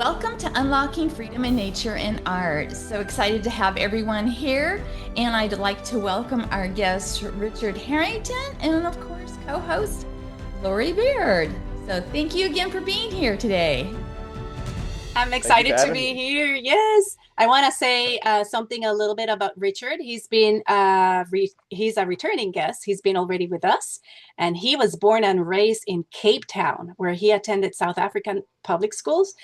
Welcome to Unlocking Freedom in Nature and Art. So excited to have everyone here. And I'd like to welcome our guest, Richard Harrington, and of course, co-host Lori Beard. So thank you again for being here today. I'm Thank you for excited to having be me. here. Yes, I want to say something a little bit about Richard. He's a returning guest. He's been already with us, and he was born and raised in Cape Town, where he attended South African public schools.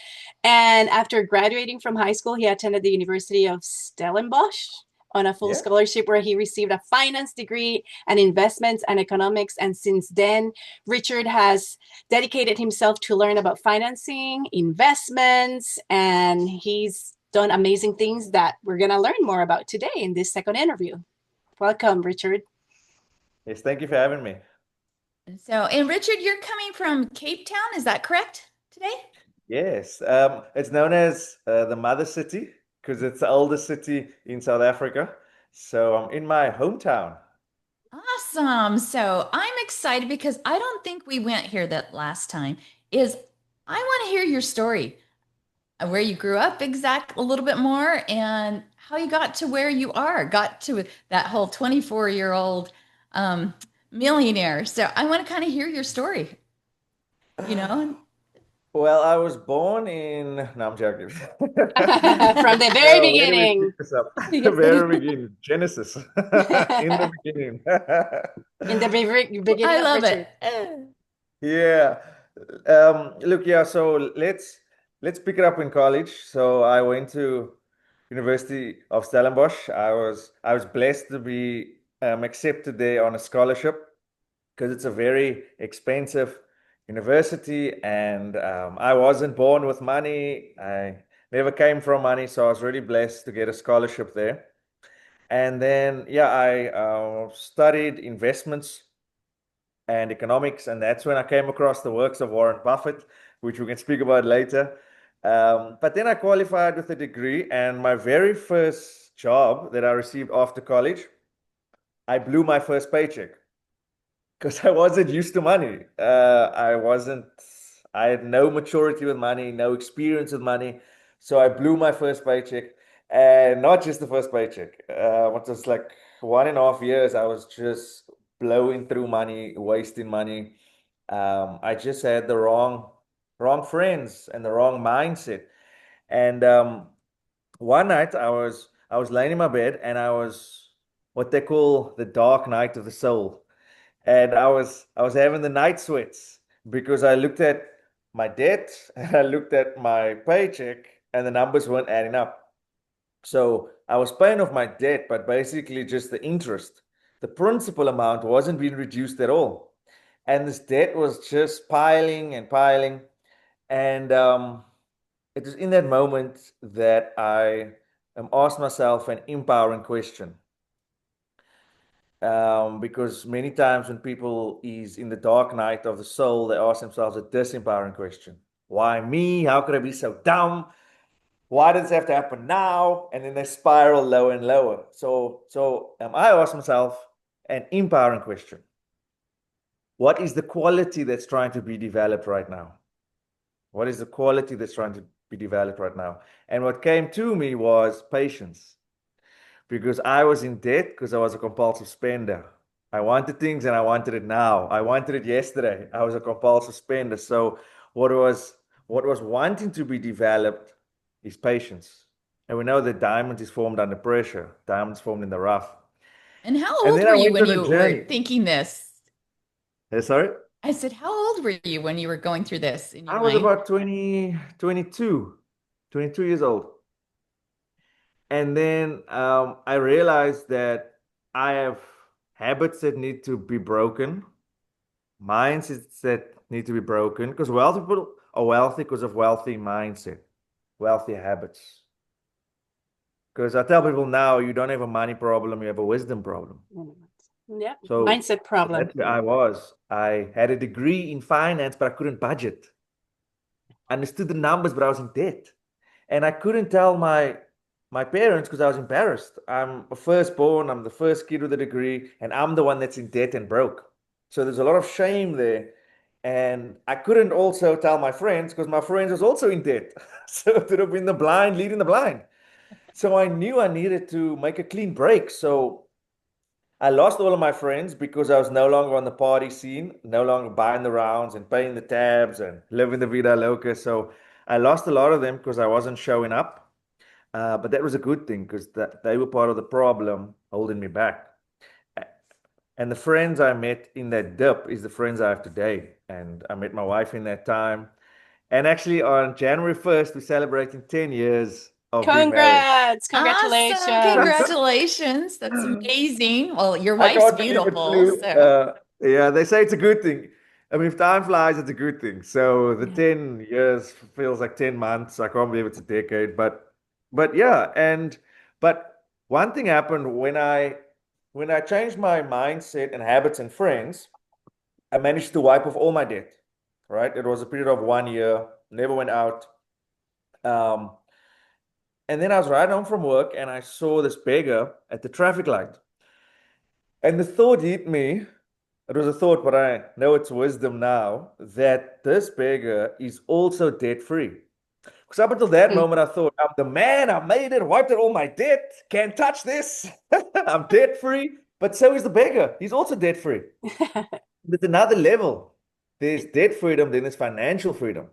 And after graduating from high school, he attended the University of Stellenbosch on a full Yeah. scholarship where he received a finance degree and investments and economics. And since then, Richard has dedicated himself to learn about financing, investments, and he's done amazing things that we're going to learn more about today in this second interview. Welcome, Richard. Yes, thank you for having me. And Richard, you're coming from Cape Town, is that correct today? Yes, it's known as the Mother City because it's the oldest city in South Africa. So I'm in my hometown. Awesome. So I'm excited because I don't think we went here that last time. Is I want to hear your story, where you grew up a little bit more and how you got to where you are, got to that whole 24-year-old millionaire. So I want to kind of hear your story, you know? Well, I was born in. No, I'm joking. From the very No, where do we beginning. pick this up? The Yes. very beginning, Genesis. In the beginning. In the very beginning I of love it. Richard. Yeah. Look, yeah, so let's pick it up in college. So I went to University of Stellenbosch. I was blessed to be accepted there on a scholarship because it's a very expensive university, and I wasn't born with money. I never came from money, so I was really blessed to get a scholarship there. And then, yeah, I studied investments and economics, and that's when I came across the works of Warren Buffett, which we can speak about later. But then I qualified with a degree, and my very first job that I received after college, I blew my first paycheck because I wasn't used to money. I had no maturity with money, no experience with money. So I blew my first paycheck, and not just the first paycheck. It was like 1.5 years. I was just blowing through money, wasting money. I just had the wrong friends and the wrong mindset. And one night I was laying in my bed, and I was what they call the dark night of the soul, and I was having the night sweats because I looked at my debt and I looked at my paycheck, and the numbers weren't adding up. So I was paying off my debt, but basically just the interest. The principal amount wasn't being reduced at all. And this debt was just piling and piling. And it was in that moment that I asked myself an empowering question. Because many times when people is in the dark night of the soul, they ask themselves a disempowering question. Why me? How could I be so dumb? Why does this have to happen now? And then they spiral lower and lower. So I ask myself an empowering question. What is the quality that's trying to be developed right now? What is the quality that's trying to be developed right now? And what came to me was patience, because I was in debt because I was a compulsive spender. I wanted things and I wanted it now. I wanted it yesterday. I was a compulsive spender. So what was what was wanting to be developed is patience. And we know that diamond is formed under pressure. Diamonds formed in the rough. And how And old then were I you went when on a you were journey. thinking this? Sorry? I said, how old were you when you were going through this in your I was mind? about 20, 22 years old. And then I realized that I have habits that need to be broken, mindsets that need to be broken, because wealthy people are wealthy because of wealthy mindset, wealthy habits. Because I tell people now, you don't have a money problem, you have a wisdom problem. Yeah, So, mindset so problem. that's where I was. I had a degree in finance, but I couldn't budget. I understood the numbers, but I was in debt. And I couldn't tell my parents because I was embarrassed. I'm a firstborn, I'm the first kid with a degree, and I'm the one that's in debt and broke. So there's a lot of shame there. And I couldn't also tell my friends because my friends was also in debt. So it would have been the blind leading the blind. So I knew I needed to make a clean break. So I lost all of my friends because I was no longer on the party scene, no longer buying the rounds and paying the tabs and living the vida loca. So I lost a lot of them because I wasn't showing up. But that was a good thing because they were part of the problem holding me back. And the friends I met in that dip is the friends I have today. And I met my wife in that time. And actually, on January 1st, we're celebrating 10 years of being married. Congrats. Awesome. Congratulations. Congratulations. That's amazing. Well, your I wife's can't believe it beautiful, flew. so Yeah, they say it's a good thing. I mean, if time flies, it's a good thing. So the Yeah. 10 years feels like 10 months. I can't believe it's a decade, but yeah, but one thing happened when I changed my mindset and habits and friends, I managed to wipe off all my debt, right? It was a period of 1 year, never went out. Um, and then I was riding home from work and I saw this beggar at the traffic light. And the thought hit me. It was a thought, but I know it's wisdom now that this beggar is also debt free. Because up until that moment, I thought, I'm the man, I made it, wiped out all my debt, can't touch this. I'm debt free. But so is the beggar. He's also debt free. There's another level. There's debt freedom, then there's financial freedom.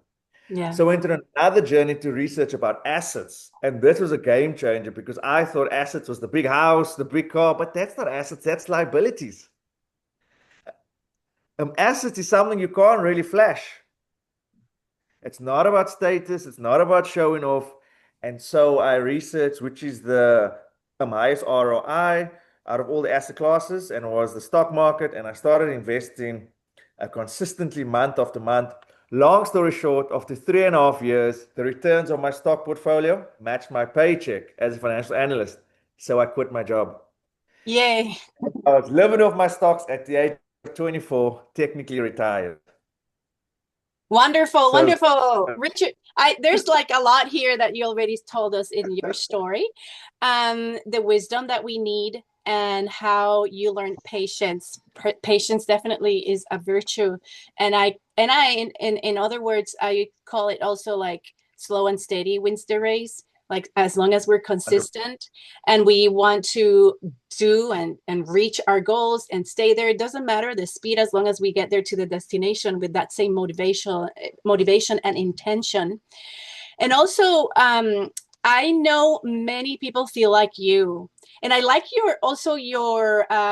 Yeah. So I went on another journey to research about assets. And this was a game changer because I thought assets was the big house, the big car, but that's not assets, that's liabilities. Assets is something you can't really flash. It's not about status, it's not about showing off. And so I researched which is the highest ROI out of all the asset classes, and it was the stock market. And I started investing consistently month after month. Long story short, after 3.5 years, the returns on my stock portfolio matched my paycheck as a financial analyst. So I quit my job. Yay. I was living off my stocks at the age of 24, technically retired. Wonderful, So wonderful. Richard, there's like a lot here that you already told us in your story. The wisdom that we need and how you learned patience. Patience definitely is a virtue. In other words, I call it also like slow and steady wins the race. Like as long as we're consistent and we want to do and reach our goals and stay there, it doesn't matter the speed as long as we get there to the destination with that same motivation and intention. And also, I know many people feel like you, and I like your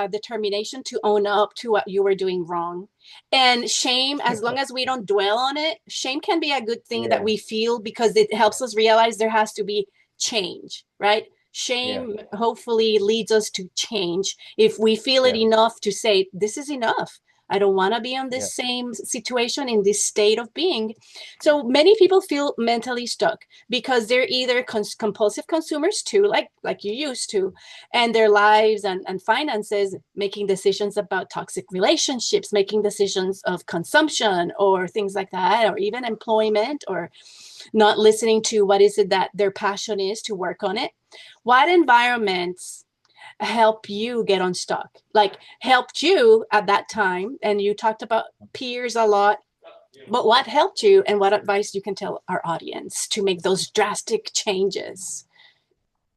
determination to own up to what you were doing wrong. And shame, as long as we don't dwell on it, shame can be a good thing that yeah, we feel because it helps us realize there has to be change, right? yeah, Shame hopefully leads us to change if we feel it yeah, enough to say, this is enough. I don't want to be in yeah, this same situation, in this state of being. So many people feel mentally stuck because they're either compulsive consumers too, like you used to, and their lives and finances, making decisions about toxic relationships, making decisions of consumption or things like that, or even employment, or not listening to what is it that their passion is to work on it. What environments help you get unstuck? Like helped you at that time? And you talked about peers a lot, but what helped you and what advice you can tell our audience to make those drastic changes?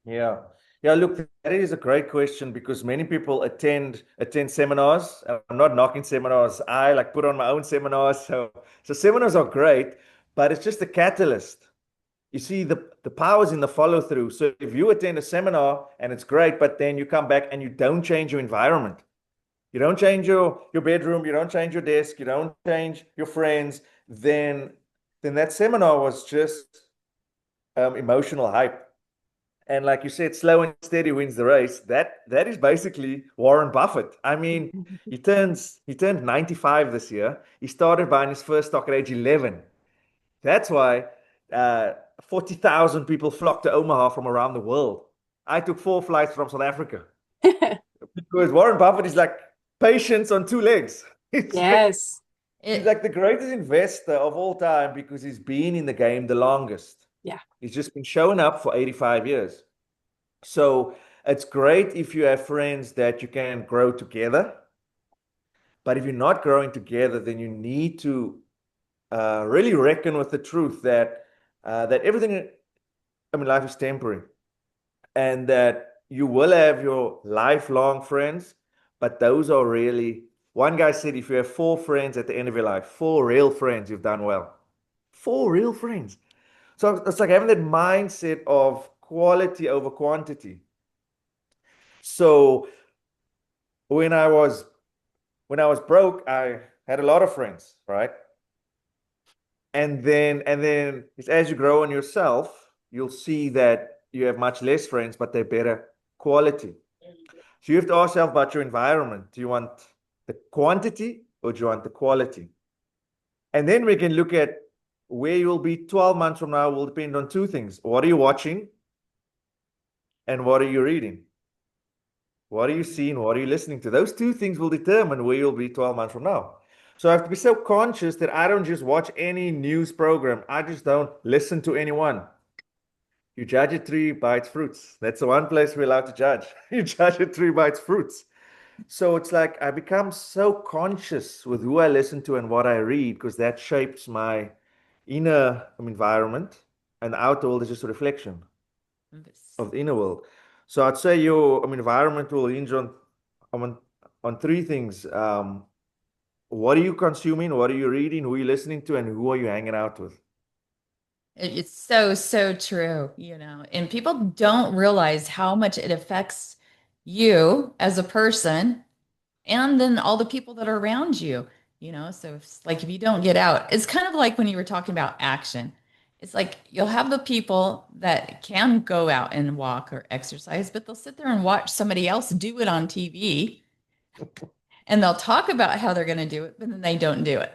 yeah. Yeah, look, that is a great question because many people attend seminars. I'm not knocking seminars. I like put on my own seminars. So seminars are great, but it's just a catalyst. You see, the power is in the follow through. So if you attend a seminar and it's great, but then you come back and you don't change your environment, you don't change your bedroom, you don't change your desk, you don't change your friends, then that seminar was just emotional hype. And like you said, slow and steady wins the race. That is basically Warren Buffett. I mean, he turned 95 this year. He started buying his first stock at age 11. That's why 40,000 people flocked to Omaha from around the world. I took 4 flights from South Africa because Warren Buffett is like patience on 2 legs. Yes. He's it like the greatest investor of all time because he's been in the game the longest. Yeah. He's just been showing up for 85 years. So it's great if you have friends that you can grow together. But if you're not growing together, then you need to really reckon with the truth that everything, I mean, life is temporary, and that you will have your lifelong friends, but those are really, one guy said, if you have four friends at the end of your life, four real friends, you've done well. Four real friends. So it's like having that mindset of quality over quantity. So when I was broke, I had a lot of friends, right? And then as you grow on yourself, you'll see that you have much less friends, but they're better quality. So you have to ask yourself about your environment. Do you want the quantity or do you want the quality? And then we can look at where you'll be 12 months from now will depend on two things. What are you watching and what are you reading? What are you seeing? What are you listening to? Those two things will determine where you'll be 12 months from now. So I have to be so conscious that I don't just watch any news program. I just don't listen to anyone. You judge a tree by its fruits. That's the one place we're allowed to judge. You judge a tree by its fruits. So it's like I become so conscious with who I listen to and what I read because that shapes my inner environment, and the outer world is just a reflection of the inner world. So I'd say your environment will hinge on on three things. What are you consuming? What are you reading? Who are you listening to? And who are you hanging out with? It's so, so true, you know, and people don't realize how much it affects you as a person and then all the people that are around you, you know. So if you don't get out, it's kind of like when you were talking about action. It's like you'll have the people that can go out and walk or exercise, but they'll sit there and watch somebody else do it on TV and they'll talk about how they're going to do it, but then they don't do it,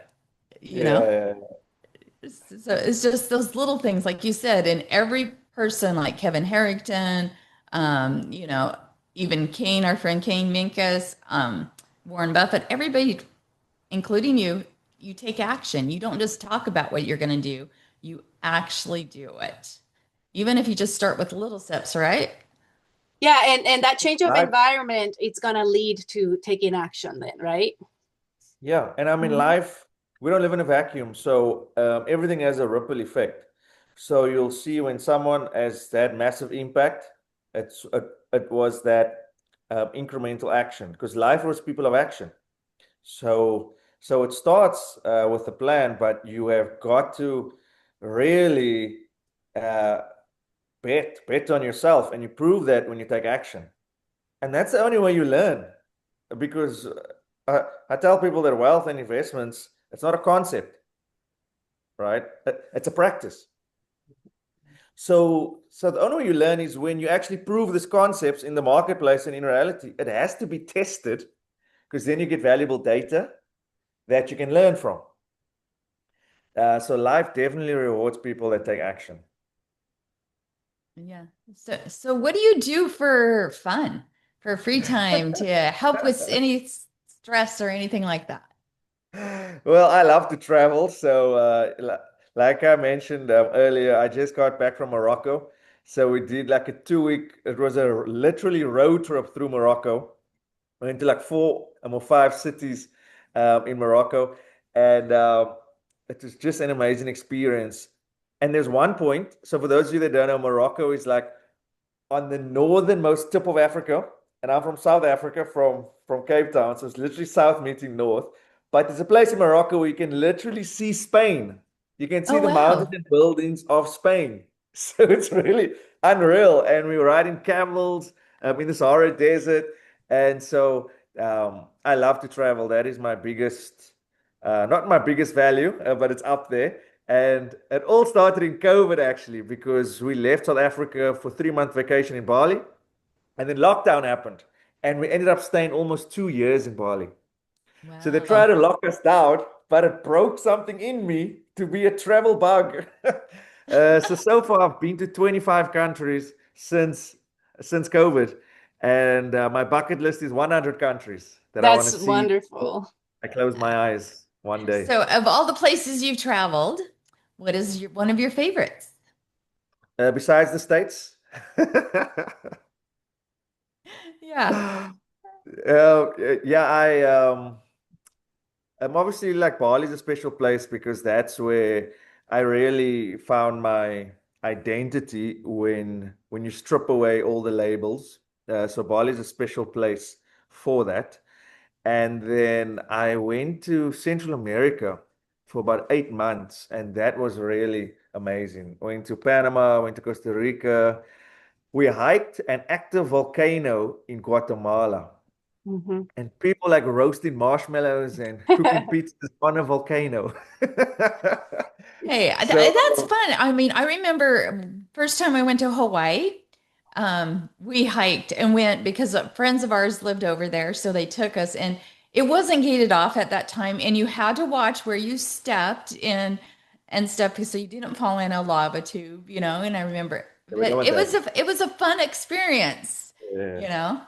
you know? Yeah, So it's just those little things, like you said, and every person like Kevin Harrington, you know, even Kane, our friend Kane Minkus, Warren Buffett, everybody, including you, you take action. You don't just talk about what you're going to do, you actually do it. Even if you just start with little steps, right? Yeah, and that change of yeah. environment, it's gonna lead to taking action then, right? Yeah, and I mean, Mhm. life, we don't live in a vacuum, so everything has a ripple effect. So you'll see when someone has that massive impact, it's it was that incremental action because life was people of action. So it starts with a plan, but you have got to really uh, bet on yourself, and you prove that when you take action. And that's the only way you learn because I tell people that wealth and investments, it's not a concept, right? It's a practice. So the only way you learn is when you actually prove these concepts in the marketplace and in reality. It has to be tested because then you get valuable data that you can learn from. So life definitely rewards people that take action. Yeah. So what do you do for fun, for free time to help with any stress or anything like that? Well, I love to travel. So, like I mentioned earlier, I just got back from Morocco. So we did like a 2 week, it was a literally road trip through Morocco. We went to like four or five cities in Morocco. And it was just an amazing experience. And there's one point. So for those of you that don't know, Morocco is like on the northernmost tip of Africa, and I'm from South Africa, from Cape Town, so it's literally south meeting north. But there's a place in Morocco where you can literally see Spain. You can see Oh, the mountains wow. and buildings of Spain. So it's really unreal. And we were riding camels in the Sahara Desert. And so I love to travel. That is my biggest, not my biggest value, but it's up there. And it all started in COVID actually, because we left South Africa for 3 month vacation in Bali, and then lockdown happened, and we ended up staying almost 2 years in Bali. So they tried Wow. to lock us down, but it broke something in me to be a travel bug. So far I've been to 25 countries since COVID, and my bucket list is 100 countries that I want to That's see. wonderful. I close my eyes one day. So of all the places you've traveled, what is one of your favorites? Besides the States. Yeah. Yeah, I Obviously, like Bali is a special place because that's where I really found my identity when you strip away all the labels. So Bali is a special place for that. And then I went to Central America for about 8 months, and that was really amazing. Went to Panama, went to Costa Rica. We hiked an active volcano in Guatemala, Mhm. and people like roasting marshmallows and cooking pizzas on a volcano. Hey, So, that's fun. I mean, I remember first time I went to Hawaii, we hiked and went because friends of ours lived over there, so they took us, and it wasn't gated off at that time, and you had to watch where you stepped in and stuff so you didn't fall in a lava tube, and I remember, we don't but want that. it was a fun experience, Yeah, you know.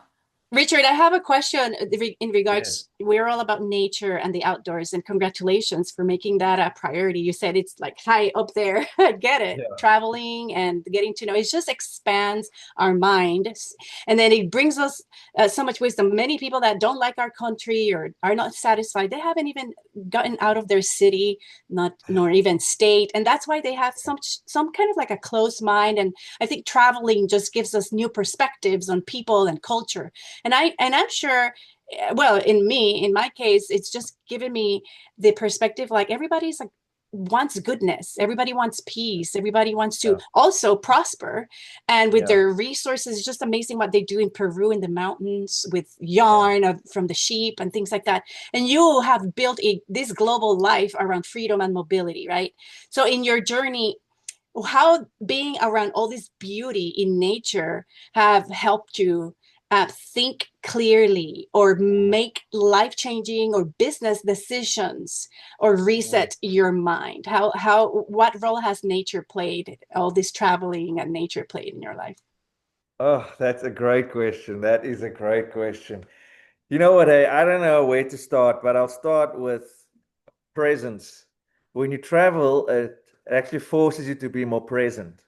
Richard, I have a question in yeah, regards, we're all about nature and the outdoors, and congratulations for making that a priority. You said it's like high up there. I get it. yeah, Traveling and getting to know, it just expands our mind. And then it brings us so much wisdom. Many people that don't like our country or are not satisfied, they haven't even gotten out of their city, not nor even state. And that's why they have some kind of like a closed mind. And I think traveling just gives us new perspectives on people and culture. And I'm sure, well, in my case, it's just given me the perspective, like everybody's like wants goodness, everybody wants peace, everybody wants to yeah, also prosper, and with yeah, their resources, it's just amazing what they do in Peru in the mountains with yeah. yarn from the sheep and things like that. And you have built this global life around freedom and mobility, right? So in your journey, how being around all this beauty in nature have helped you think clearly or make life-changing or business decisions or Mm. reset your mind? What role has nature played, all this traveling and nature played in your life? Oh, that's a great question. That is a great question. You know what? Hey, I don't know where to start, but I'll start with presence. When you travel, it actually forces you to be more present.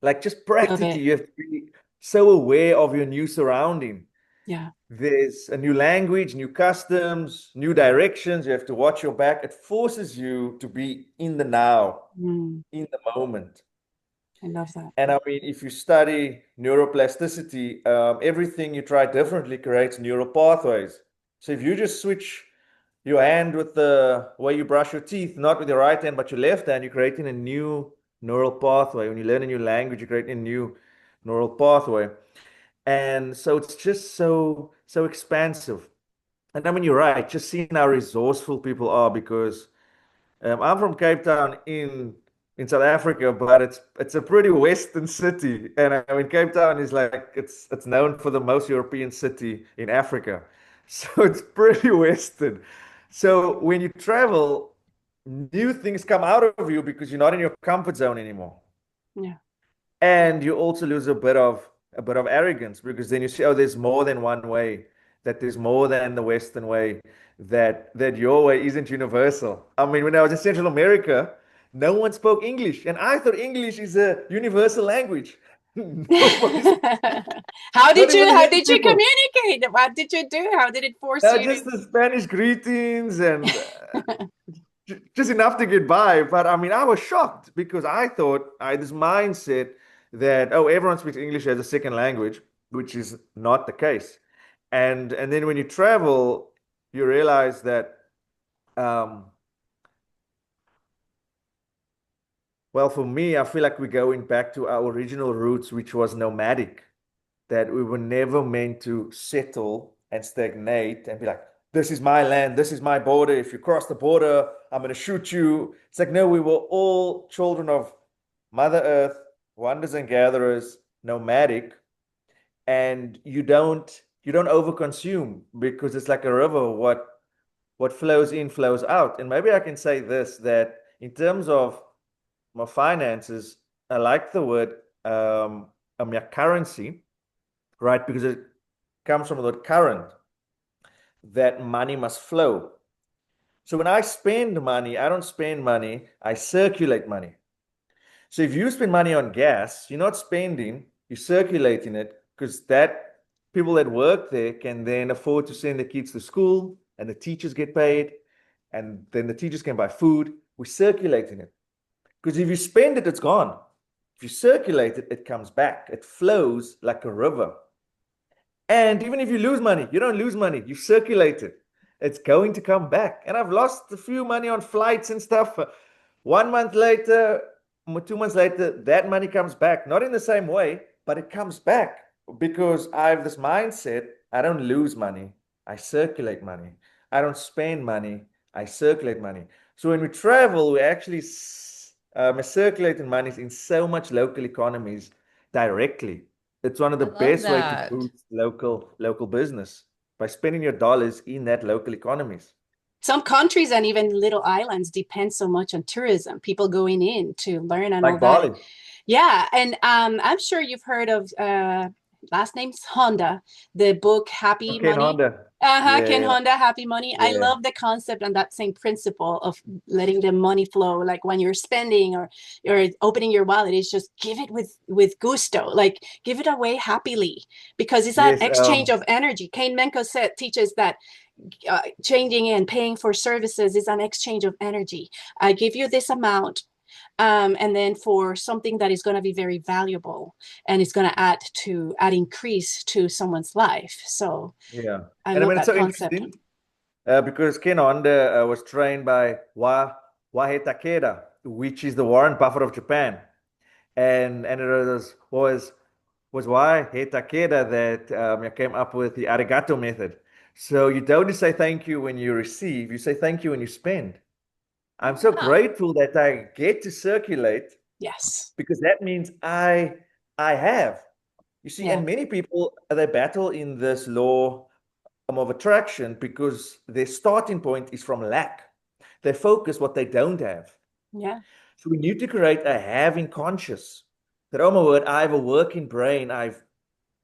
Like just Love practically, it. you have to be so aware of your new surrounding. Yeah. There's a new language, new customs, new directions. You have to watch your back. It forces you to be in the now, Mm, in the moment. I love that. And I mean, if you study neuroplasticity, everything you try differently creates neural pathways. So if you just switch your hand with the way you brush your teeth, not with your right hand, but your left hand, you're creating a new neural pathway. When you learn a new language, you're creating a new neural pathway. And so it's just so expansive. And I mean, you're right, just seeing how resourceful people are because I'm from Cape Town in South Africa, but it's a pretty Western city, and I mean Cape Town is like it's known for the most European city in Africa, so it's pretty Western. So when you travel, new things come out of you because you're not in your comfort zone anymore, Yeah. and you also lose a bit of arrogance because then you see, oh, there's more than one way, that there's more than the Western way, that your way isn't universal. I mean, when I was in Central America, no one spoke English, and I thought English is a universal language. Nobody, not even the How young did you people. communicate? What did you do? How did it force No, you just the Spanish greetings and just enough to get by. But I mean, I was shocked because I thought I had this mindset that, oh, everyone speaks English as a second language, which is not the case. And then when you travel, you realize that, um, well, for me, I feel like we're going back to our original roots, which was nomadic, that we were never meant to settle and stagnate and be like, this is my land, this is my border. If you cross the border, I'm going to shoot you. It's like, no, we were all children of Mother Earth, wonders and gatherers, nomadic, and you don't overconsume because it's like a river. What flows in flows out. And maybe I can say this, that in terms of my finances, I like the word my currency, right? Because it comes from the word current, that money must flow. So when I spend money, I don't spend money, I circulate money. So if you spend money on gas, you're not spending, you're circulating it because that people that work there can then afford to send the kids to school and the teachers get paid. and then the teachers can buy food. We're circulating it. Because if you spend it, it's gone. If you circulate it, it comes back. It flows like a river. And even if you lose money, you don't lose money. You circulate it. It's going to come back. And I've lost a few money on flights and stuff. 1 month later, 2 months later, that money comes back. Not in the same way, but it comes back because I have this mindset. I don't lose money. I circulate money. I don't spend money. I circulate money. So when we travel, we actually circulating money in so much local economies directly. It's one of the I love best way to that. boost local business by spending your dollars in that local economies. Some countries and even little islands depend so much on tourism, people going in to learn and all Like that. Bali. Yeah, and I'm sure you've heard of last name's Honda, the book Happy Okay, Money. Honda. Ken Yeah, Honda, Happy Money. I yeah. love the concept and that same principle of letting the money flow. Like when you're spending or you're opening your wallet, it's just give it with gusto, like give it away happily, because it's that Yes, exchange of energy. Kane Menko said teaches that changing and paying for services is an exchange of energy. I give you this amount, and then for something that is going to be very valuable and it's going to add increase to someone's life. So yeah. I And I love mean, it's that so concept. interesting because Ken Honda was trained by Wahe Takeda, which is the Warren Buffett of Japan. And it was Wahe Takeda that came up with the arigato method. So you don't just say thank you when you receive, you say thank you when you spend. I'm so Wow. grateful that I get to circulate Yes. because that means I have. You see, Yeah. and many people they battle in this law of attraction because their starting point is from lack. They focus what they don't have. Yeah. So we need to create a having conscious. That oh my word, I have a working brain. I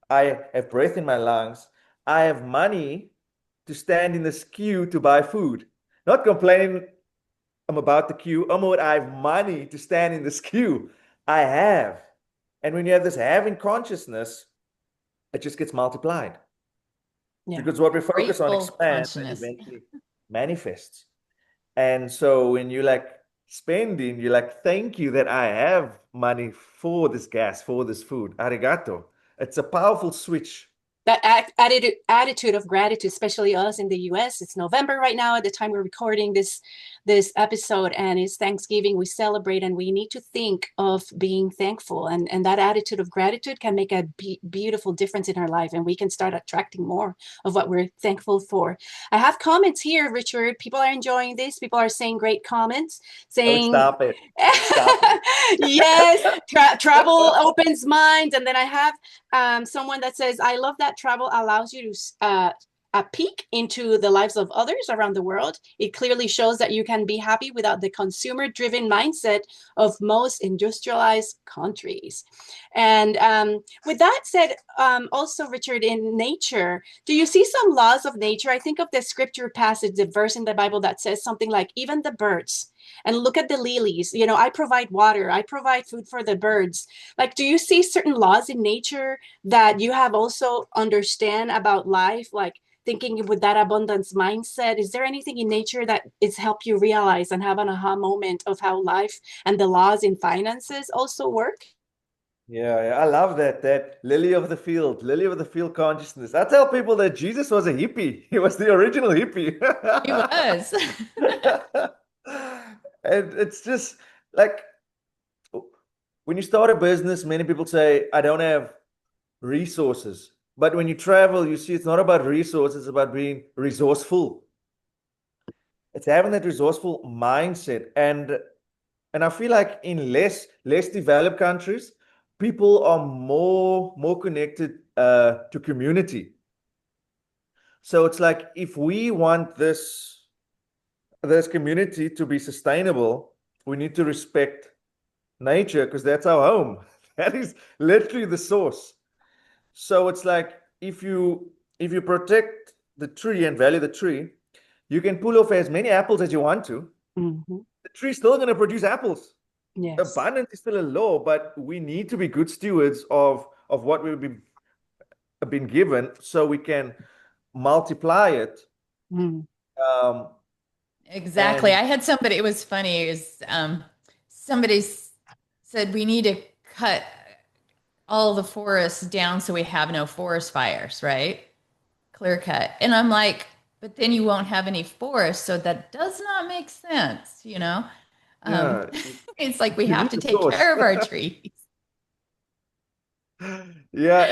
have breath in my lungs. I have money to stand in this queue to buy food. Not complaining I'm about the queue. Oh my word, I have money to stand in this queue. I have. And when you have this having consciousness, it just gets multiplied. Yeah. Because what we focus on Grateful expands and consciousness. eventually manifests. And so when you like spending, you're like, thank you that I have money for this gas, for this food. Arigato. It's a powerful switch. That attitude of gratitude, especially us in the US. It's November right now at the time we're recording this episode, and it's Thanksgiving. We celebrate and we need to think of being thankful, and that attitude of gratitude can make a beautiful difference in our life, and we can start attracting more of what we're thankful for. I have comments here, Richard. People are enjoying this. People are saying great comments, Oh, saying stop it. Stop it. yes, travel opens minds. And then I have someone that says, I love that travel allows you to a peek into the lives of others around the world. It clearly shows that you can be happy without the consumer-driven mindset of most industrialized countries. And with that said, also, Richard, in nature, do you see some laws of nature? I think of the scripture passage, the verse in the Bible that says something like, even the birds, and look at the lilies. You know, I provide water, I provide food for the birds. Like, do you see certain laws in nature that you have also understand about life, like thinking with that abundance mindset? Is there anything in nature that is helped you realize and have an aha moment of how life and the laws in finances also work? Yeah, I love that lily of the field consciousness. I tell people that Jesus was a hippie. He was the original hippie. He was. And it's just like when you start a business, many people say, I don't have resources. But when you travel, you see it's not about resources, it's about being resourceful. It's having that resourceful mindset. And I feel like in less developed countries, people are more connected to community. So it's like if we want this community to be sustainable, we need to respect nature because that's our home. That is literally the source. So it's like if you protect the tree and value the tree, you can pull off as many apples as you want to. Mm-hmm. The tree's still going to produce apples. Yes. Abundance is still a law, but we need to be good stewards of what we've been given so we can multiply it Mm. um, Exactly. And I had somebody, it was funny, somebody said we need to cut all the forests down so we have no forest fires, right? Clear cut. And I'm like, but then you won't have any forest, so that does not make sense, you know? Um, yeah, it's like we you have need to the take source. care of our trees. Yeah,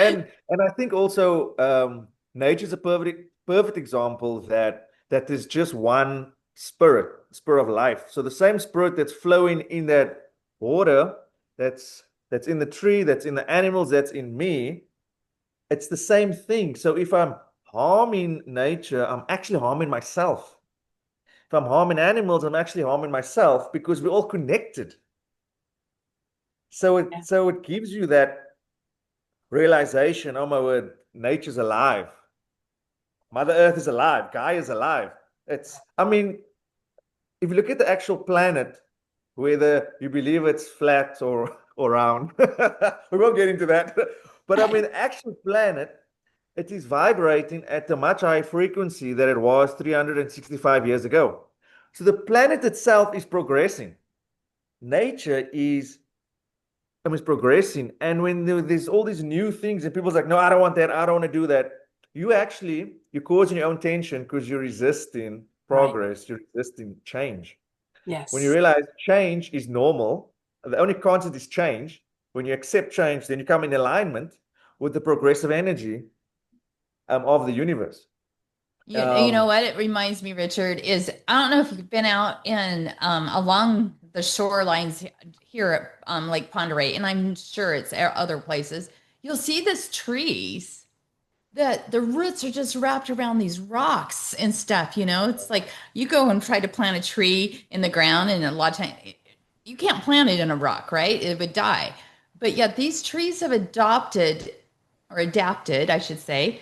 and I think also nature's a perfect example that there's just one spirit of life. So the same spirit that's flowing in that water, that's in the tree, that's in the animals, that's in me, it's the same thing. So if I'm harming nature, I'm actually harming myself. If I'm harming animals, I'm actually harming myself because we're all connected. So it Yeah. so it gives you that realization, oh my word, nature's alive. Mother Earth is alive. Gaia is alive. I mean, if you look at the actual planet, whether you believe it's flat or round, we won't get into that. But I mean, actual planet, it is vibrating at a much higher frequency than it was 365 years ago. So the planet itself is progressing. Nature is is progressing. And when there's all these new things and people's like, no, I don't want that. I don't want to do that. You're causing your own tension because you're resisting Right. progress. You're resisting change. When you Yes. realize change is normal, the only constant is change. When you accept change, then you come in alignment with the progressive energy of the universe. You know Um, what it reminds me, Richard, is I don't know if you've been out in along the shorelines here at Lake Ponderay, and I'm sure it's other places. You'll see this trees that the roots are just wrapped around these rocks and stuff, you know? It's like you go and try to plant a tree in the ground, and a lot of times you can't plant it in a rock, right? It would die. But yet these trees have adopted or adapted, I should say,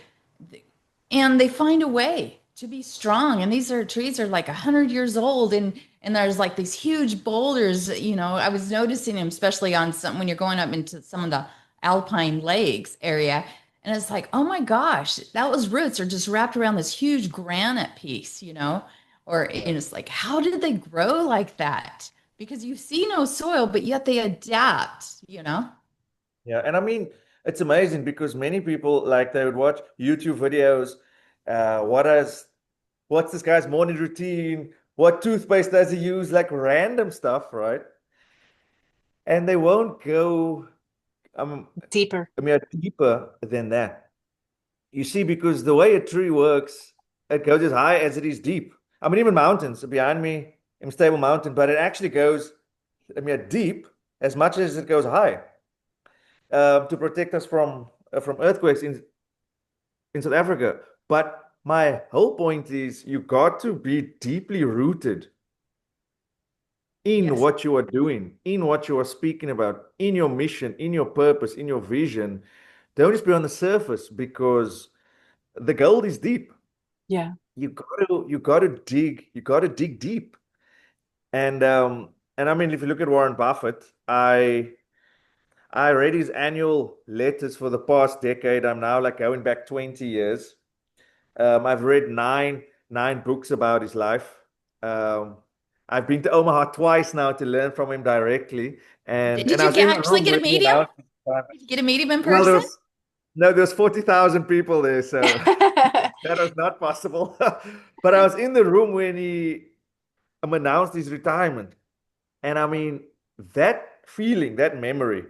and they find a way to be strong. And these are trees are like 100 years old, and there's like these huge boulders. You know, I was noticing them, especially on some when you're going up into some of the alpine lakes area. And it's like, oh my gosh, that was roots are just wrapped around this huge granite piece, you know? Or and it's like, how did they grow like that? Because you see no soil, but yet they adapt, you know? yeah, and I mean, it's amazing because many people like they would watch YouTube videos. Uh, what is what's this guy's morning routine? What toothpaste does he use? Like random stuff, right? And they won't go um Deeper. I mean deeper than that. You see, because the way a tree works, it goes as high as it is deep. I mean, even mountains behind me, in Stable Mountain, but it actually goes, deep as much as it goes high to protect us from earthquakes in South Africa. But my whole point is you got to be deeply rooted in Yes. what you are doing, in what you are speaking about, in your mission, in your purpose, in your vision. Don't just be on the surface because the gold is deep. Yeah. You gotta dig deep. And I mean, if you look at Warren Buffett, I read his annual letters for the past decade. I'm now like going back 20 years. I've read nine books about his life. Um, I've been to Omaha twice now to learn from him directly. And Did I you was in the actually room get to when he meet him? announced his retirement. Did you get to meet him in Well, there person? was no, there was 40,000 people there, so that was not possible. But I was in the room when he announced his retirement. And I mean, that feeling, that memory,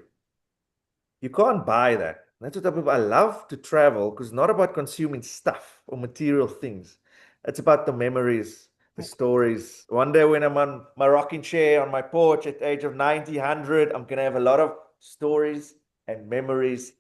you can't buy that. That's what I love to travel because it's not about consuming stuff or material things. It's about the memories, the stories. One day when I'm on my rocking chair on my porch at the age of 90, 100, I'm going to have a lot of stories and memories.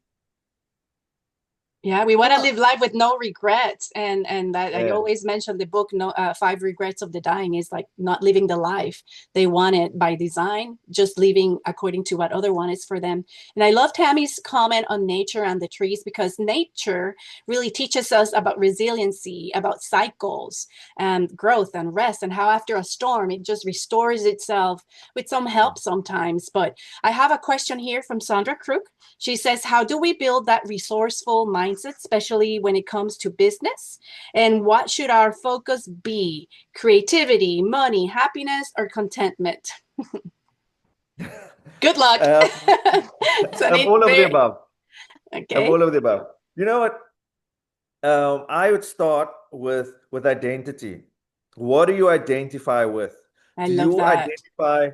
Yeah, we want to live Well, life with no regrets, and that I Yeah. always mention the book, no, Five Regrets of the Dying, is like not living the life they wanted by design, just living according to what other wanted for them. And I love Tammy's comment on nature and the trees because nature really teaches us about resiliency, about cycles and growth and rest, and how after a storm it just restores itself with some help sometimes. But I have a question here from Sandra Crook. She says, "How do we build that resourceful mindset mindset, especially when it comes to business? And what should our focus be? Creativity, money, happiness, or contentment? Good luck. Um, So I I'm need all of the very above. I'm okay. all of the above. You know what? I would start with identity. What do you identify with? I Do love you that. identify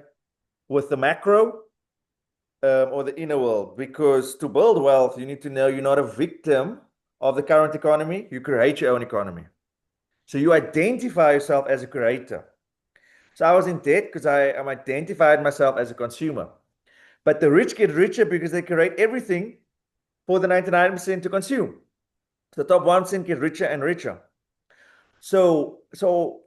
with the macro or the inner world? Because to build wealth, you need to know you're not a victim of the current economy. You create your own economy. So you identify yourself as a creator. So I was in debt because I identified myself as a consumer. But the rich get richer because they create everything for the 99% to consume. The top 1% get richer and richer. So, so,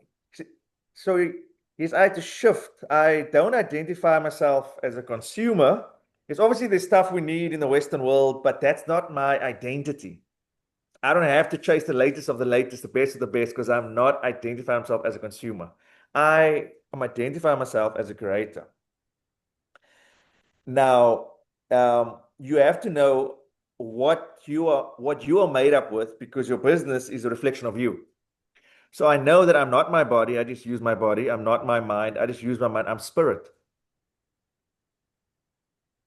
so yes, I had to shift. I don't identify myself as a consumer. It's obviously there's stuff we need in the Western world, but that's not my identity. I don't have to chase the latest of the latest, the best of the best, because I'm not identifying myself as a consumer. I am identifying myself as a creator. Now, you have to know what you are made up with because your business is a reflection of you. So I know that I'm not my body. I just use my body. I'm not my mind. I just use my mind. I'm spirit.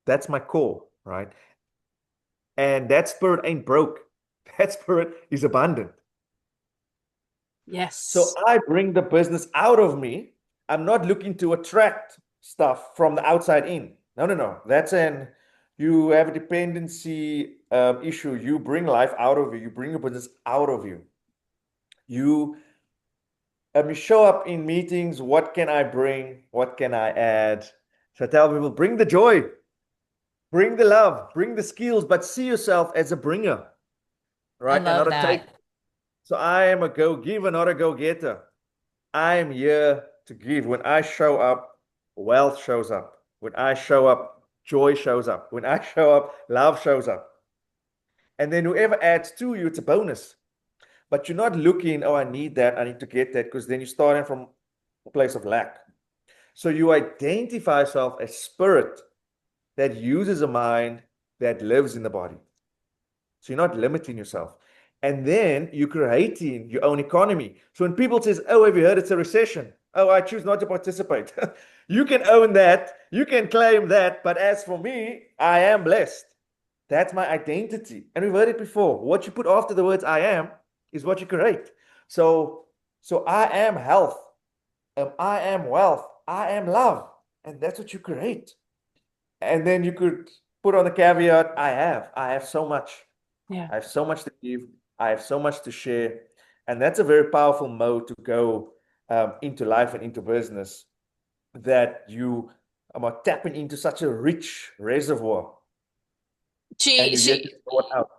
That's my core, right? And that spirit ain't broke. That spirit is abundant. So Yes. I bring the business out of me. I'm not looking to attract stuff from the outside in. No, no, no. You have a dependency issue. You bring life out of you. You bring your business out of you. You you show up in meetings. What can I bring? What can I add? So I tell people, bring the joy, bring the love, bring the skills, but see yourself as a bringer, I right? And not love a take. that. So I am a go-giver, not a go-getter. I am here to give. When I show up, wealth shows up. When I show up, joy shows up. When I show up, love shows up. And then whoever adds to you, it's a bonus. But you're not looking, oh, I need that, I need to get that, because then you're starting from a place of lack. So you identify yourself as spirit that uses a mind that lives in the body. So you're not limiting yourself. And then you're creating your own economy. So when people says, oh, have you heard it's a recession? Oh, I choose not to participate. You can own that. You can claim that. But as for me, I am blessed. That's my identity. And we've heard it before. What you put after the words I am is what you create. So I am health. I am wealth. I am love. And that's what you create. And then you could put on the caveat, I have so much. Yeah. I have so much to give. I have so much to share. And that's a very powerful mode to go into life and into business that you are tapping into such a rich reservoir and She you get to she throw it out.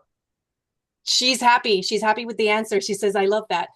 she's happy. She's happy with the answer. She says, I love that.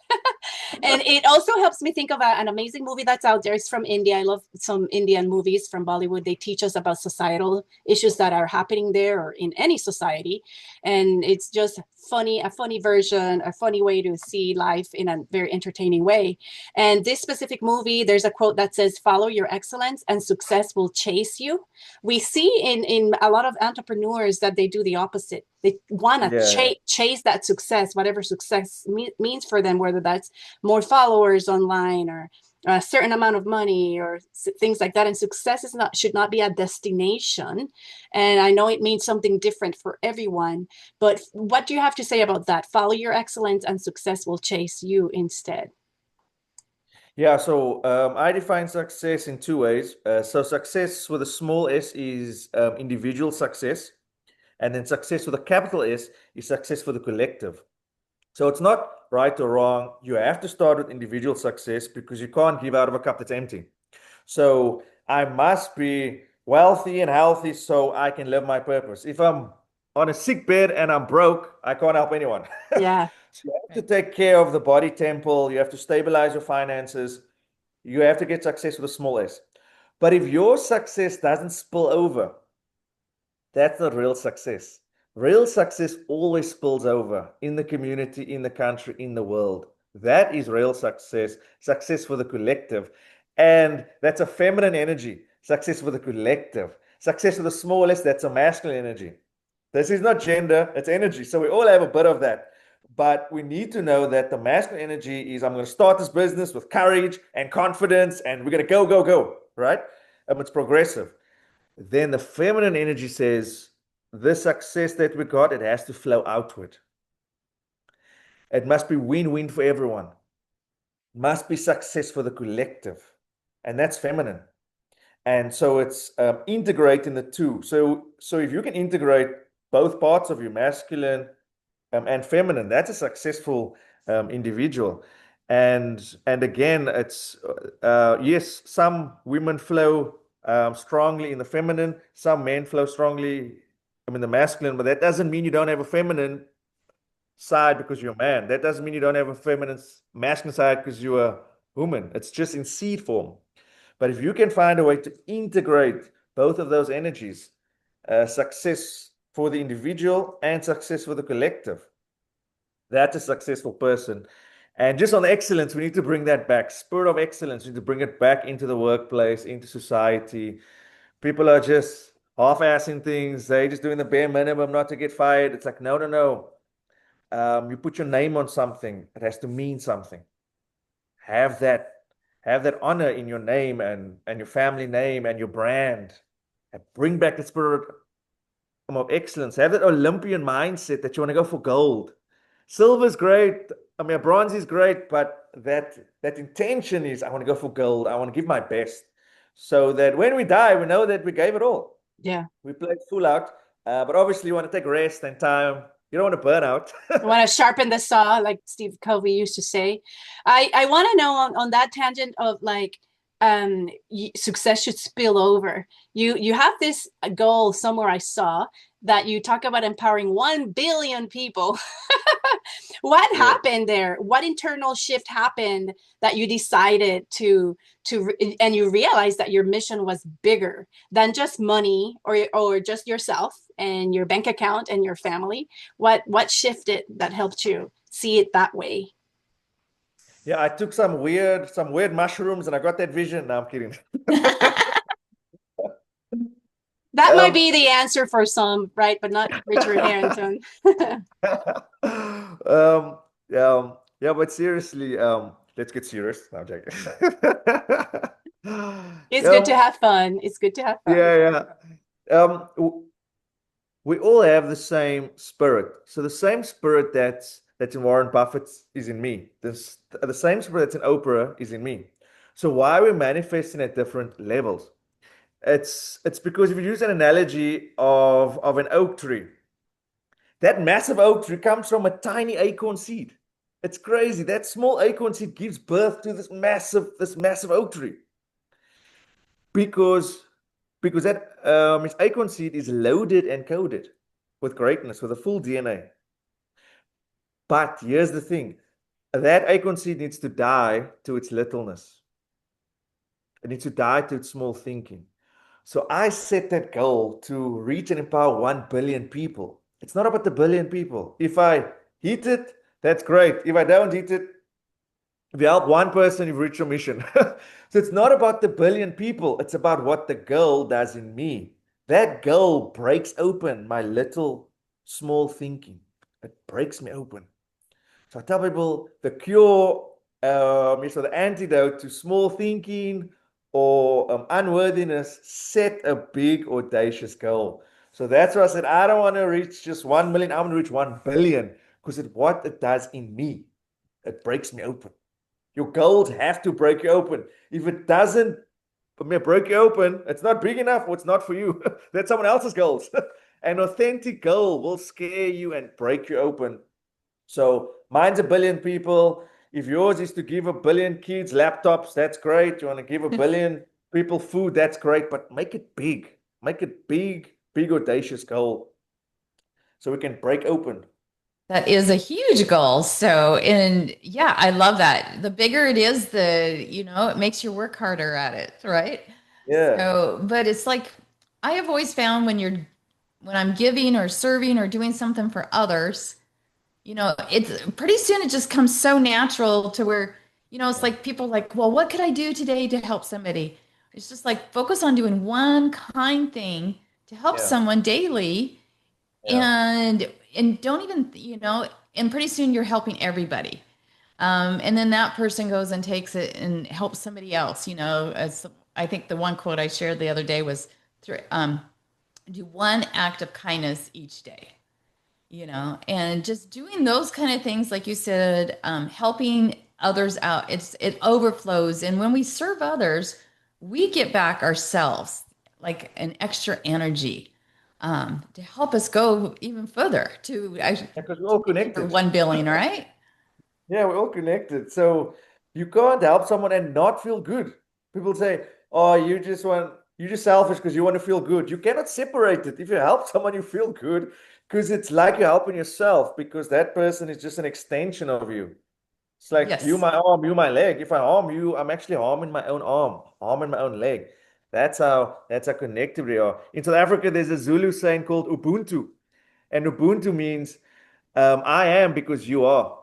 And it also helps me think of an amazing movie that's out there. It's from India. I love some Indian movies from Bollywood. They teach us about societal issues that are happening there or in any society. And it's just funny, a funny version, a funny way to see life in a very entertaining way. And this specific movie, there's a quote that says, follow your excellence and success will chase you. We see in a lot of entrepreneurs that they do the opposite. They want to Yeah. chase that success, whatever success means for them, whether that's more followers online or a certain amount of money or things like that. And success is not should not be a destination. And I know it means something different for everyone, but what do you have to say about that? Follow your excellence and success will chase you instead. Yeah, so I define success in two ways. So success with a small s is individual success, and then success with a capital S is success for the collective. So it's not right or wrong. You have to start with individual success because you can't give out of a cup that's empty. So I must be wealthy and healthy so I can live my purpose. If I'm on a sick bed and I'm broke, I can't help anyone. Yeah. So you have to Right. take care of the body temple. You have to stabilize your finances. You have to get success with a small s. But if your success doesn't spill over, that's not real success. Real success always spills over in the community, in the country, in the world. That is real success, success for the collective. And that's a feminine energy, success for the collective. Success for the smallest, that's a masculine energy. This is not gender, it's energy. So we all have a bit of that. But we need to know that the masculine energy is I'm going to start this business with courage and confidence, and we're going to go, go, go, right? It's progressive. Then the feminine energy says, this success that we got, it has to flow outward. It must be win-win for everyone. Must be success for the collective. And that's feminine. And so it's integrating the two. So if you can integrate both parts of your masculine and feminine, that's a successful individual. And again, it's yes, some women flow strongly in the feminine, some men flow strongly in the masculine, but that doesn't mean you don't have a feminine side because you're a man. That doesn't mean you don't have a feminine masculine side because you're a woman. It's just in seed form. But if you can find a way to integrate both of those energies, success for the individual and success for the collective, that's a successful person. And just on excellence, we need to bring that back. Spirit of excellence, we need to bring it back into the workplace, into society. People are just half-assing things. They're just doing the bare minimum not to get fired. It's like, no, no, no. You put your name on something, it has to mean something. Have that honor in your name and your family name and your brand. And bring back the spirit of excellence. Have that Olympian mindset that you want to go for gold. Silver's great. I mean, bronze is great, but that intention is I want to go for gold. I want to give my best, so that when we die, we know that we gave it all. Yeah. We played full out, but obviously you want to take rest and time. You don't want to burn out. You want to sharpen the saw, like Steve Covey used to say. I want to know on that tangent of like success should spill over. You have this goal somewhere I saw that you talk about empowering 1 billion people. What happened there? What internal shift happened that you decided to and you realized that your mission was bigger than just money or just yourself and your bank account and your family? What shifted that helped you see it that way? Yeah, I took some weird mushrooms and I got that vision. No, I'm kidding. That might be the answer for some, right? But not Richard Harrington. Yeah, but seriously, let's get serious. No, I'm joking. It's good to have fun. It's good to have fun. Yeah. We all have the same spirit. So the same spirit that's in Warren Buffett is in me. The same spirit that's in Oprah is in me. So why are we manifesting at different levels? It's because if you use an analogy of an oak tree, that massive oak tree comes from a tiny acorn seed. It's crazy. That small acorn seed gives birth to this massive oak tree. Because that its acorn seed is loaded and coded with greatness, with a full DNA. But here's the thing. That acorn seed needs to die to its littleness. It needs to die to its small thinking. So I set that goal to reach and empower 1 billion people. It's not about the billion people. If I hit it, that's great. If I don't hit it, if you help one person, you've reached your mission. So it's not about the billion people. It's about what the goal does in me. That goal breaks open my little small thinking. It breaks me open. So I tell people the cure, so the antidote to small thinking or unworthiness, set a big audacious goal. So that's why I said I don't want to reach just 1 million. I want to reach 1 billion because what it does in me, it breaks me open. Your goals have to break you open. If it doesn't break you open, it's not big enough or it's not for you. That's someone else's goals. An authentic goal will scare you and break you open. So mine's 1 billion people. If yours is to give 1 billion kids laptops, that's great. You want to give 1 billion people food, that's great. But make it big. Make it big, audacious goal so we can break open. That is a huge goal. So, and yeah, I love that. The bigger it is, it makes you work harder at it, right? Yeah. So, but it's like I have always found when I'm giving or serving or doing something for others, it's pretty soon it just comes so natural to where, it's like people like, well, what could I do today to help somebody? It's just like focus on doing one kind thing to help someone daily. Yeah. and don't even, and pretty soon you're helping everybody. And then that person goes and takes it and helps somebody else, as I think the one quote I shared the other day was do one act of kindness each day, and just doing those kind of things, like you said, helping others out, it overflows. And when we serve others, we get back ourselves like an extra energy to help us go even further Because we're to all make your connected. 1 billion, right? Yeah, we're all connected. So you can't help someone and not feel good. People say, "Oh, you're just selfish because you want to feel good." You cannot separate it. If you help someone, you feel good because it's like you're helping yourself because that person is just an extension of you. It's like you Yes. my arm, you my leg. If I harm you, I'm actually harming my own arm, harming my own leg. That's how connected we are. In South Africa, there's a Zulu saying called Ubuntu, and Ubuntu means I am because you are.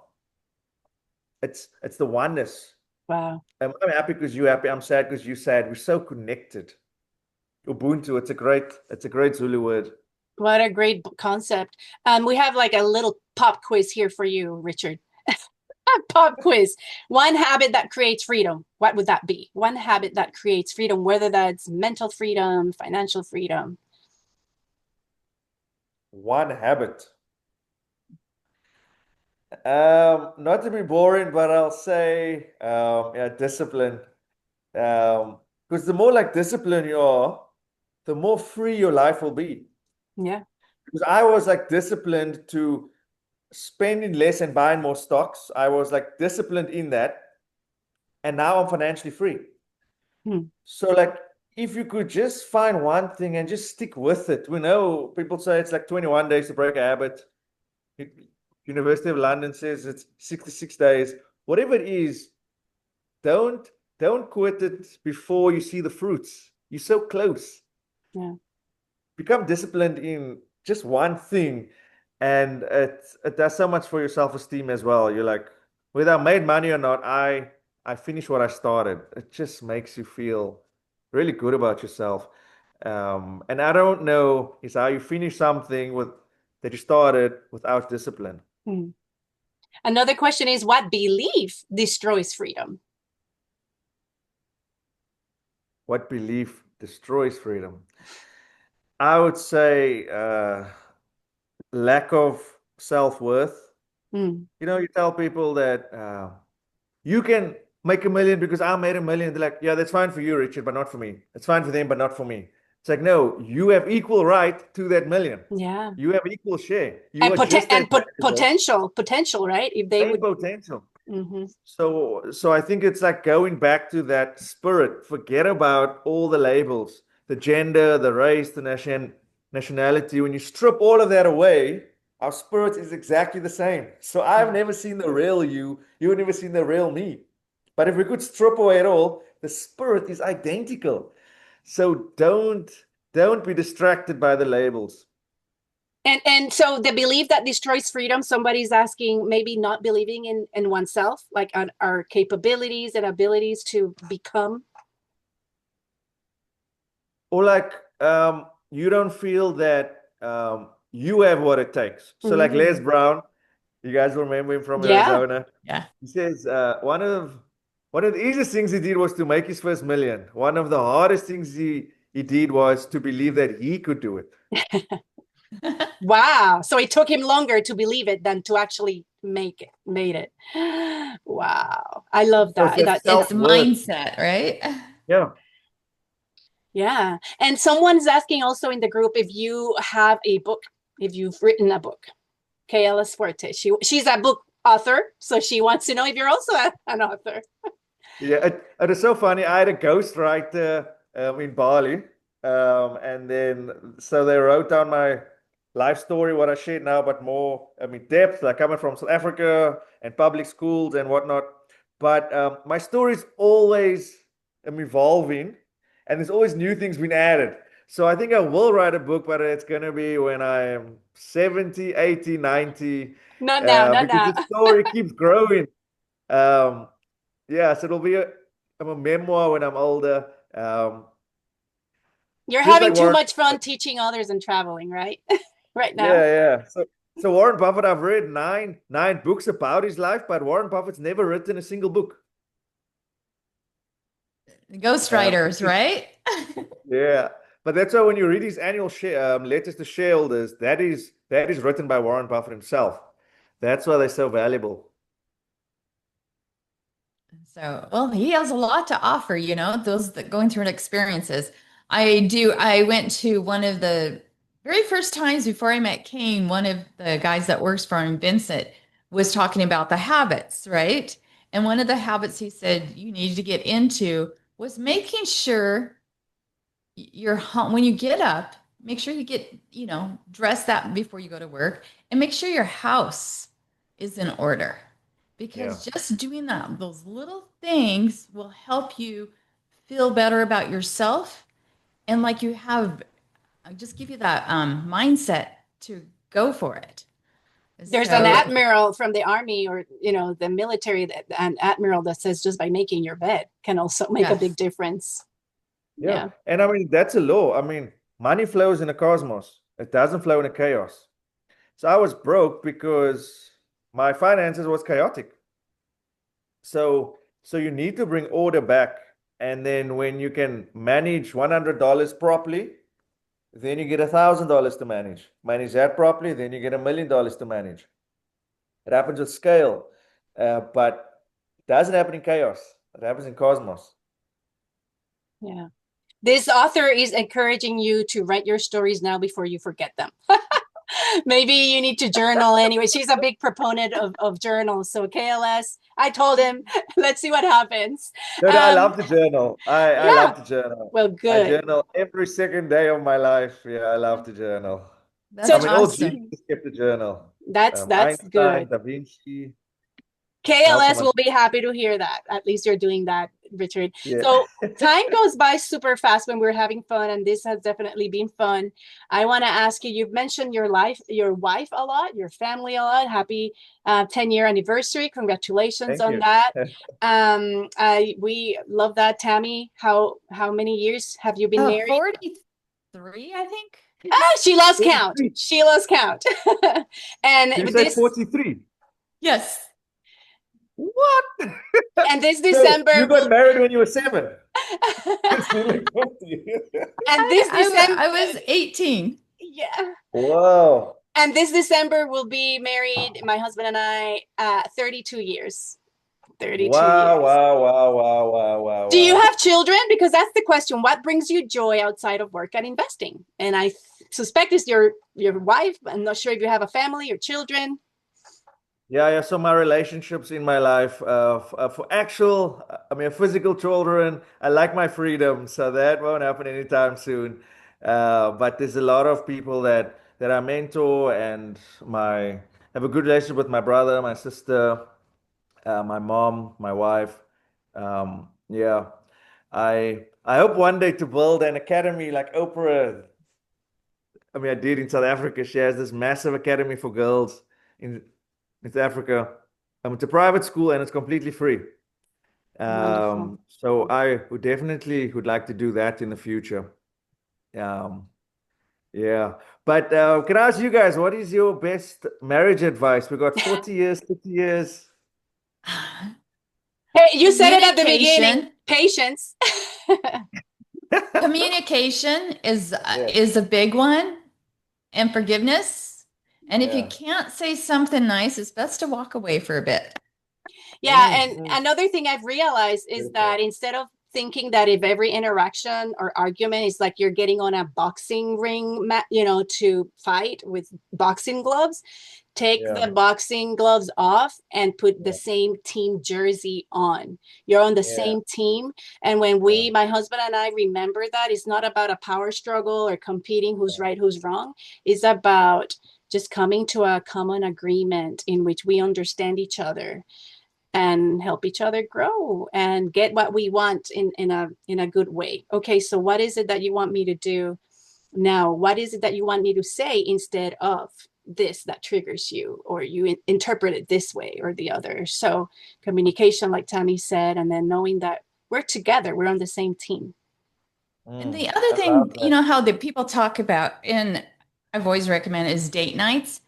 It's the oneness. Wow. I'm happy because you're happy. I'm sad because you're sad. We're so connected. Ubuntu. It's a great Zulu word. What a great concept. We have like a little pop quiz here for you, Richard. Pop quiz. One habit that creates freedom. What would that be? One habit that creates freedom, whether that's mental freedom, financial freedom. One habit. Not to be boring, but I'll say yeah, discipline. Because the more like disciplined you are, the more free your life will be. Yeah. Because I was like disciplined to spending less and buying more stocks. I was like disciplined in that, and now I'm financially free. Hmm. So like if you could just find one thing and just stick with it. We know people say it's like 21 days to break a habit. University of London says it's 66 days. Whatever it is, don't don't quit it before you see the fruits. You're so close. Yeah. Become disciplined in just one thing, and it does so much for your self-esteem as well. You're like, whether I made money or not, I finished what I started. It just makes you feel really good about yourself. And I don't know is how you finish something with that you started without discipline. Hmm. Another question is, what belief destroys freedom? What belief destroys freedom? I would say lack of self-worth. Hmm. You tell people that you can make a million because I made a million. They're like, yeah, that's fine for you, Richard, but not for me. It's fine for them, but not for me. It's like, no, you have equal right to that million. Yeah. You have equal share. You And are just as valuable, potential, right? If they same would. potential. Mhm. So I think it's like going back to that spirit. Forget about all the labels, the gender, the race, the nationality. When you strip all of that away, our spirit is exactly the same. So I've Yeah. never seen the real you. You've never seen the real me. But if we could strip away it all, the spirit is identical. So don't be distracted by the labels. And so the belief that destroys freedom, somebody's asking, maybe not believing in oneself, like on our capabilities and abilities to become. Or like you don't feel that you have what it takes. So like Les Mm. Brown, you guys remember him from Yeah. Arizona. Yeah. He says one of the easiest things he did was to make his first million. One of the hardest things he did was to believe that he could do it. Wow. So it took him longer to believe it than to actually made it. Wow. I love So it's that. that That It's self-worth. mindset, right? Yeah. yeah. And someone's asking also in the group if you have a book, if you've written a book. Kayla Fuerte. She's a book author, so she wants to know if you're also an author. Yeah, it is so funny. I had a ghostwriter in Bali, and then so they wrote down my life story, what I shared now, but more, depth, like coming from South Africa and public schools and whatnot. But my story is always evolving, and there's always new things being added. So I think I will write a book, but it's going to be when I am 70, 80, 90, Not now, not because now. the story keeps growing. Um, yeah, so it'll be a memoir when I'm older. You're Just having like too Warren. much fun teaching others and traveling, right? right now. Yeah. So Warren Buffett, I've read nine books about his life, but Warren Buffett's never written a single book. Ghostwriters, Which is right? Yeah, but that's why when you read his annual letters to shareholders, that is written by Warren Buffett himself. That's why they're so valuable. So, well, he has a lot to offer, those that going through experiences. I do. I went to one of the very first times before I met Kane, one of the guys that works for him, Vincent, was talking about the habits, right? And one of the habits he said you needed to get into was making sure your home, when you get up, make sure you get, dress that before you go to work and make sure your house is in order Yeah, because just doing that, those little things will help you feel better about yourself. And like you have, just give you that mindset to go for it. There's an So, yeah, admiral from the army or the military, that an admiral that says just by making your bed can also make a big yes, difference. yeah. Yeah. And I mean, that's a law. I mean, money flows in a cosmos. It doesn't flow in a chaos. So I was broke because my finances was chaotic. So you need to bring order back. And then when you can manage $100 properly, then you get $1,000 to manage. Manage that properly, then you get $1 million to manage. It happens with scale, but it doesn't happen in chaos. It happens in cosmos. Yeah. This author is encouraging you to write your stories now before you forget them. Maybe you need to journal anyway. She's a big proponent of journals. So KLS, I told him, let's see what happens. No, no, I Um, love to journal. I yeah, love to journal. well, I good. journal every second day of my life. Yeah, I love to journal. So I that's mean, all awesome. geniuses kept a journal. that's Einstein, good. Da Vinci, Nelson KLS will Mandela. be happy to hear that. At least you're doing that, Richard. Yeah. So time goes by super fast when we're having fun, and this has definitely been fun. I want to ask you, you've mentioned your wife a lot, your family a lot. Happy 10-year anniversary. Congratulations Thank on you. that. We love that. Tammy, how many years have you been married? 43, I think. Ah, she lost count. 43. She lost count. You and say this 43. Yes. What? and this So December you got will married when you were 7. It's really 50. and this December I was 18. yeah. Wow. And this December we'll be married, my husband and I, 32 years. 32 Wow, years. wow, wow, wow, wow, wow, Do you wow. have children? Because that's the question. What brings you joy outside of work and investing? And I suspect it's your wife. I'm not sure if you have a family or children. Yeah. So my relationships in my life, for actual, I mean, physical children, I like my freedom, so that won't happen anytime soon. But there's a lot of people that I mentor, and my have a good relationship with my brother, my sister, my mom, my wife. Yeah, I hope one day to build an academy like Oprah. I mean, I did in South Africa. She has this massive academy for girls in South Africa. It's a private school and it's completely free. Wonderful. So I would definitely like to do that in the future. Um, yeah. But can I ask you guys, what is your best marriage advice? We got 40 years, 50 years. Hey, you said it at the beginning. Communication. Patience. Communication Yeah. is a big one, and forgiveness. And if you Yeah. can't say something nice, it's best to walk away for a bit. Yeah, Mm, and mm. another thing I've realized is that Beautiful. instead of thinking that if every interaction or argument is like you're getting on a boxing ring, to fight with boxing gloves, take Yeah. the boxing gloves off and put the Yeah. same team jersey on. You're on the Yeah. same team. And when Yeah. my husband and I remember that, it's not about a power struggle or competing who's right, who's wrong. It's about just coming to a common agreement in which we understand each other and help each other grow and get what we want in a good way. Okay, so what is it that you want me to do now? What is it that you want me to say instead of this that triggers you, or you interpret it this way or the other? So communication, like Tammy said, and then knowing that we're together, we're on the same team. And Mm. the other I love thing, that. how the people talk about, and I've always recommended is date nights,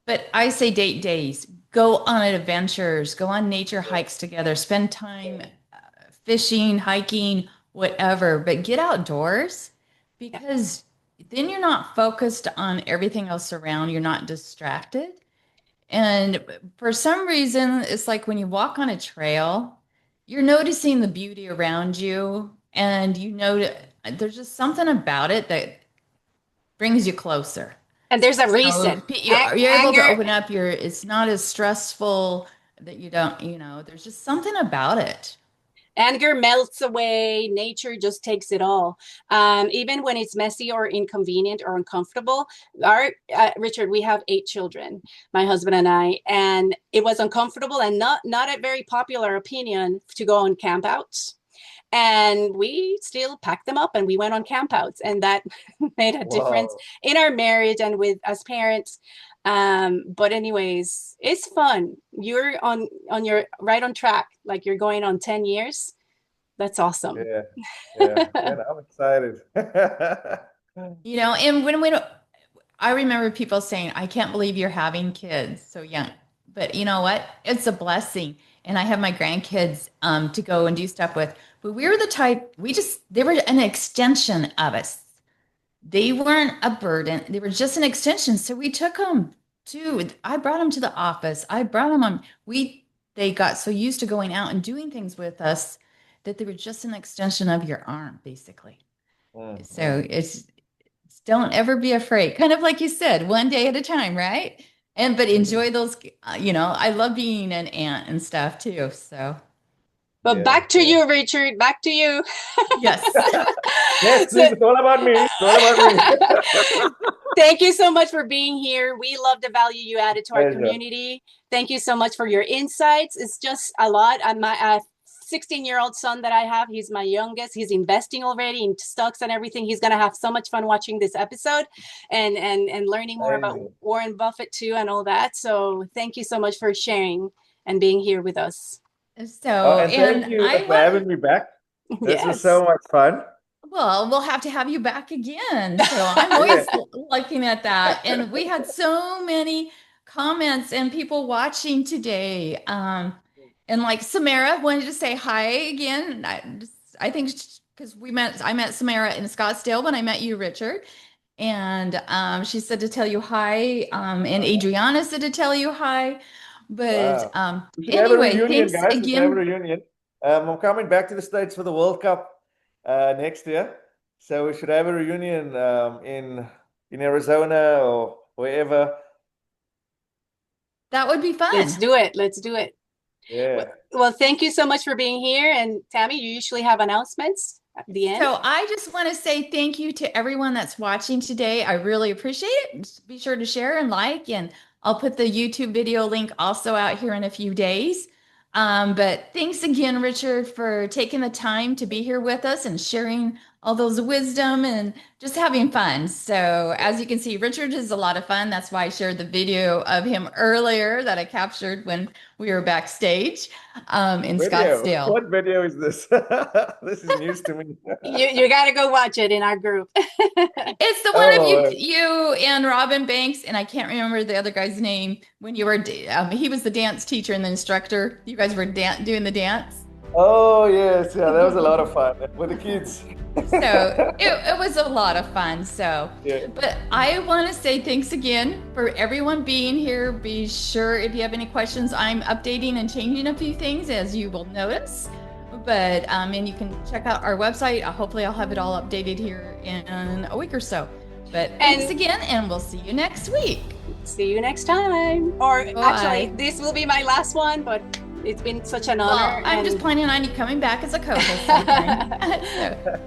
but I say date days. Go on adventures, go on nature hikes together, spend time fishing, hiking, whatever, but get outdoors Yeah. because then you're not focused on everything else around. You're not distracted. And for some reason, it's like when you walk on a trail, you're noticing the beauty around you, and you know there's just something about it that brings you closer. And there's a So reason. you're able to Anger open up your, it's not as stressful that you don't, there's just something about it. anger melts away. Nature just takes it all. Even when it's messy or inconvenient or uncomfortable. Our Richard, we have 8 children, my husband and I, and it was uncomfortable and not a very popular opinion to go on campouts. And we still packed them up and we went on campouts, and that made a difference Wow. in our marriage and with as parents. But anyways, it's fun. You're on your right on track, like you're going on 10 years. That's awesome. Yeah. Yeah. Man, I'm excited. And when I remember people saying, I can't believe you're having kids so young. But you know what? It's a blessing. And I have my grandkids to go and do stuff with. But we were the type, they were an extension of us. They weren't a burden. They were just an extension. So we took them I brought them to the office. I brought them they got so used to going out and doing things with us that they were just an extension of your arm, basically. So Mm. don't ever be afraid. Kind of like you said, one day at a time, right? But enjoy those, I love being an aunt and stuff too. So But Yeah. back to Yeah. you, Richard. Back to you. yes. Yes, So please. It's all about me. It's all about me. thank you so much for being here. We love the value you added to our Pleasure. community. Thank you so much for your insights. It's just a lot. My 16-year-old son that I have, he's my youngest. He's investing already in stocks and everything. He's going to have so much fun watching this episode and learning more about Amazing. Warren Buffett too and all that. So thank you so much for sharing and being here with us. Oh, So, and thank and you I for want having me back. This was Yes. so much fun. Well, we'll have to have you back again. So I'm Yeah. always looking at that. And we had so many comments and people watching today. And like Samara wanted to say hi again. I think because I met Samara in Scottsdale when I met you, Richard. And she said to tell you hi. And Adriana said to tell you hi. But Wow. We should have a anyway, reunion, thanks guys. We should have a again. reunion. I'm coming back to the States for the World Cup next year. So we should have a reunion in Arizona or wherever. That would be Let's fun. do it. Let's do it. Well, Yeah. well, thank you so much for being here. And Tammy, you usually have announcements at the end. So I just want to say thank you to everyone that's watching today. I really appreciate it. Be sure to share and like, and I'll put the YouTube video link also out here in a few days. But thanks again, Richard, for taking the time to be here with us and sharing all those wisdom and just having fun. So as you can see, Richard is a lot of fun. That's why I shared the video of him earlier that I captured when we were backstage in Video. Scottsdale. What video is this? This is news to me. You got to go watch it in our group. It's the one of Oh, you and Robin Banks, and I can't remember the other guy's name when you were, he was the dance teacher and the instructor. You guys were doing the dance. oh yes, yeah, that was a lot of fun with the kids. So it was a lot of fun. So, Yeah. but I want to say thanks again for everyone being here. Be sure if you have any questions, I'm updating and changing a few things as you will notice. But and you can check out our website. Hopefully, I'll have it all updated here in a week or so. But thanks again, and we'll see you next week. See you next time. Or Bye. actually, this will be my last one, but it's been such an honor. Well, I'm just planning on you coming back as a co-host sometime. So,